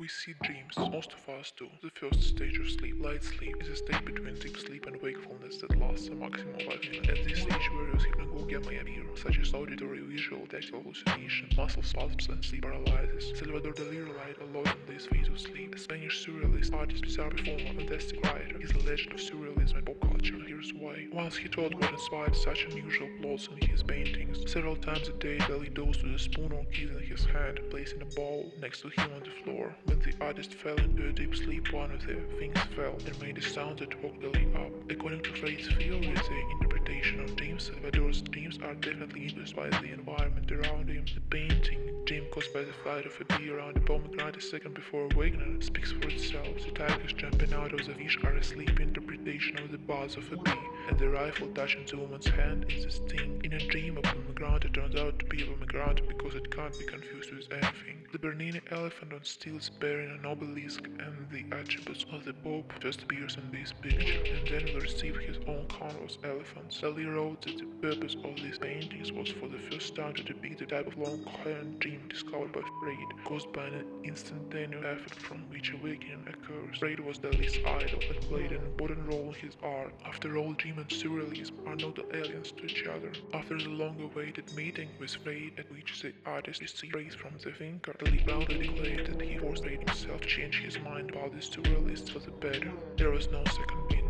We see dreams, most of us do. The first stage of sleep, light sleep, is a state between deep sleep and wakefulness that lasts a maximum of 5 minutes. At this stage, various hypnagogia may appear, such as auditory, visual, tactile hallucination, muscle spasms, and sleep paralysis. Salvador Dali relied a lot on this phase of sleep. A Spanish surrealist, artist, bizarre performer, fantastic writer, is a legend of surrealism and pop culture. Here's why. Once he taught what inspired such unusual plots in his paintings. Several times a day, Dali dozed with a spoon or keys in his hand, placing a bowl next to him on the floor. When the artist fell into a deep sleep, one of the things fell and made a sound that woke Dali up. According to Freud's theory, the interpretation of dreams, Salvador's dreams are definitely influenced by the environment around him. The painting, dream caused by the flight of a bee around a pomegranate a second before awakening, speaks for itself. The tigers jumping out of the fish are a sleep interpretation of the buzz of a bee, and the rifle touching the woman's hand is the sting. In a dream, a pomegranate turns out to be a pomegranate because it can't be confused with anything. The Bernini elephant on stilts bearing an obelisk and the attributes of the Pope first appears in this picture, and then will receive his own canvas elephants. Dali wrote that the purpose of these paintings was for the first time to depict the type of long coherent dream discovered by Freud, caused by an instantaneous effect from which awakening occurs. Freud was Dali's idol and played an important role in his art. After all, dream and surrealism are not aliens to each other. After the long-awaited meeting with Freud, at which the artist received praise from the thinker, Dali proudly declared that he forced Freud himself to change his mind about the surrealists for the better. There was no second meaning.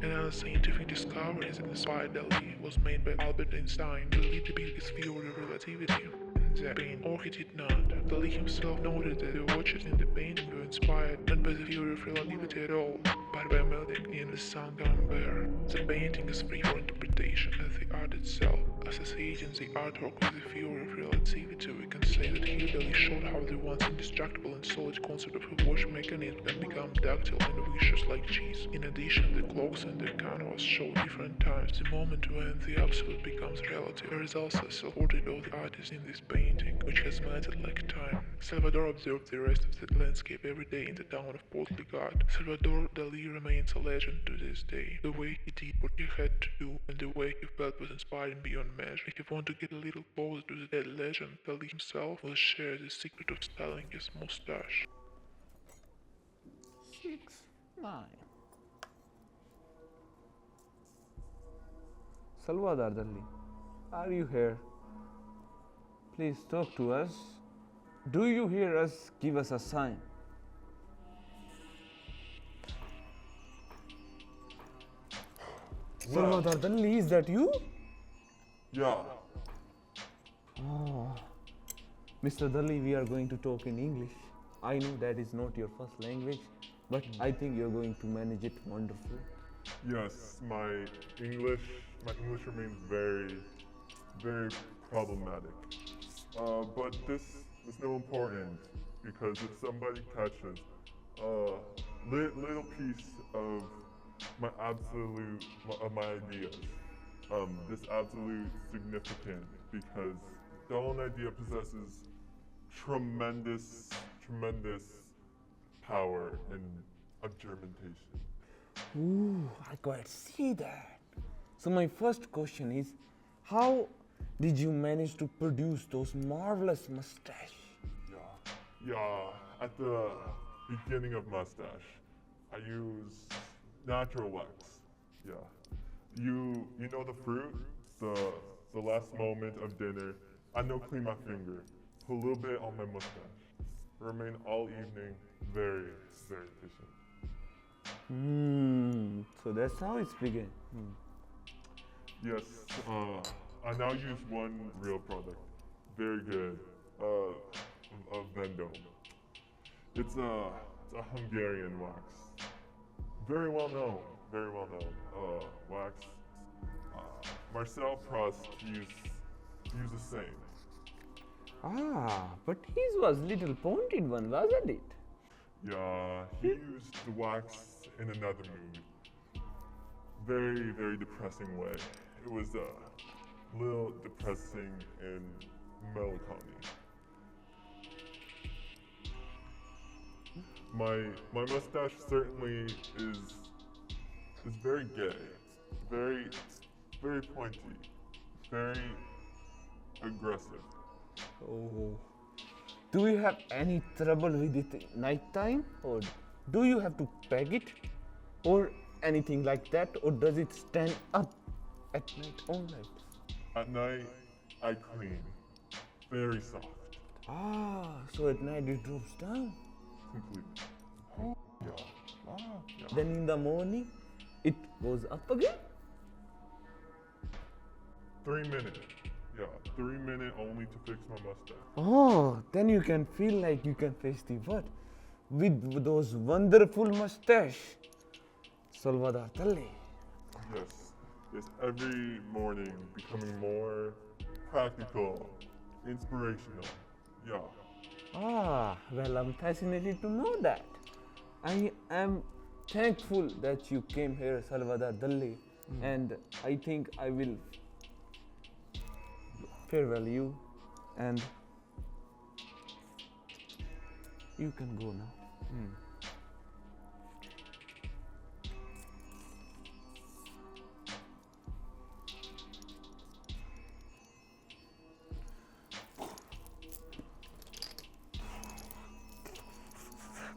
Another scientific discovery that inspired Dali was made by Albert Einstein. Dali depicted his theory of relativity in the painting, or he did not. Dali himself noted that the watches in the painting were inspired not by the theory of relativity at all, but by melting in the sundown bear. The painting is free for interpretation as the art itself. Associating the artwork with the theory of relativity, we can say that here Dali showed how the once indestructible and solid concept of a watch mechanism can become ductile and vicious like cheese. In addition, the clocks and the canvas show different times, the moment when the absolute becomes relative. There is also a self-portrait of the artist in this painting, which has melted like time. Salvador observed the rest of the landscape every day in the town of Port Legat. Salvador Dali remains a legend to this day. The way he did what he had to do and the way he felt was inspiring beyond measure. If you want to get a little closer to the dead legend, Dali himself will share the secret of styling his mustache. 6-9. Salvador Dali, are you here? Please talk to us. Do you hear us? Give us a sign. Salvador Dali, is that you? Yeah. Oh, Mr. Dali, we are going to talk in English. I know that is not your first language, but I think you're going to manage it wonderfully. Yes, my English remains very, very problematic. But this is no important because if somebody catches a little piece of my my ideas, this absolute significant because the whole idea possesses tremendous power and observation. Ooh, I quite see that. So my first question is, how did you manage to produce those marvelous mustache? Yeah. At the beginning of mustache, I use natural wax. Yeah. You know the fruit, the last moment of dinner. I know clean my finger, put a little bit on my mustache. Remain all evening very efficient. So that's how it's began. Yes, I now use one real product. Very good. Of Vendome. It's a Hungarian wax. Very well known. Wax. Marcel Proust used the same. Ah, but his was little pointed one, wasn't it? Yeah, he used the wax in another mood. Very depressing way. It was a little depressing and melancholy. My mustache certainly is very gay, very pointy, very aggressive. Oh, Do you have any trouble with it at night time, or do you have to peg it, or anything like that, or does it stand up at night only? At night, I clean. Very soft. So at night it drops down. Completely. Yeah. Yeah. Then in the morning, it goes up again. 3 minutes. Yeah, 3 minutes only to fix my mustache. Then you can feel like you can face the what? With those wonderful mustache. Salvador Dali. Yes. Yes, every morning becoming more practical, inspirational. Yeah. Well, I'm fascinated to know that. I am thankful that you came here, Salvador Dali, and I think I will farewell you, and you can go now.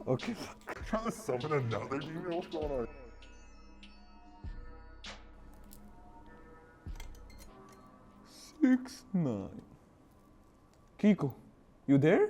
Okay. Trying to summon another demon? What's going on? Six, 9. Kiko, you there?